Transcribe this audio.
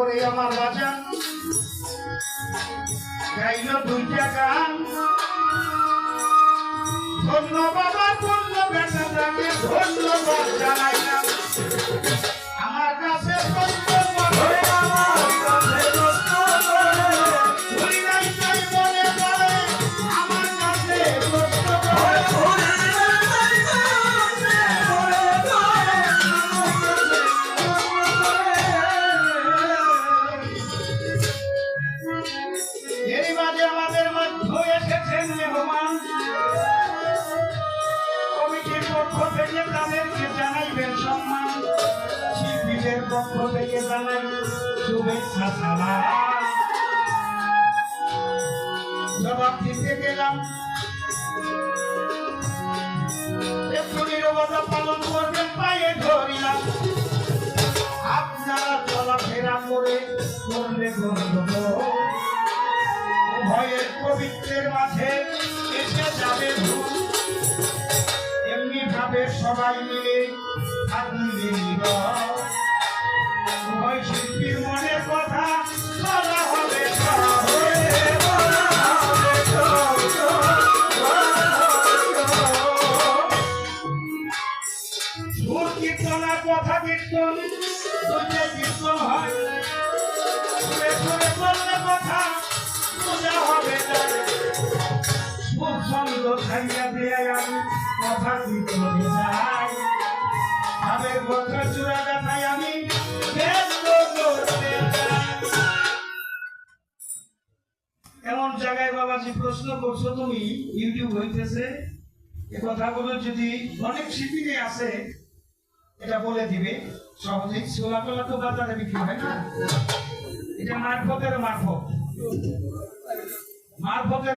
করে আমার বাজান গাইল দুইটা গান। ধন্য বাবা ধন্য বেটাটাকে ধন্যবাদ জানাইলাম। আমার কাছে আমাদের মধ্যে এসেছেন মেহমান। কমিটির পক্ষ থেকে তাদেরকে জানাইবেন সম্মান, শিল্পীদের পক্ষ থেকে জানাই শুভেচ্ছা সালাম। জবাব দিতে গেলাম, একটু নীরবতা পালন করবেন পায়ে ধরিলাম। আপনারা চলাফেরা করে করলে গর্ব, ভয়ের পবিত্রের মাঝে এসে যাবে ভুল। এমনি ভাবে সবাই মিলে থাকলে ভয় শিল্পীর মনের কথা বলা হবে। সুর কীর্তন আর কথা কীর্তন দুইটাই কীর্তন হয়। সুরে সুরে বললে কথা পূজা হবে। খুব সুন্দর খাইয়া দিয়ে আমি কথা কীর্তনে যাই। ভাবের কথা চূড়া দেখাই আমি এমন জায়গায় বাবাজি প্রশ্ন করছো তুমি, ইউটিউব হইতেছে, এ কথাগুলো যদি অনেক শিল্পী আছে এটা বলে দিবে সহজেই। ছোলা টোলা তো বাজারে বিক্রি হয় না, এটা মারফতের মারফত।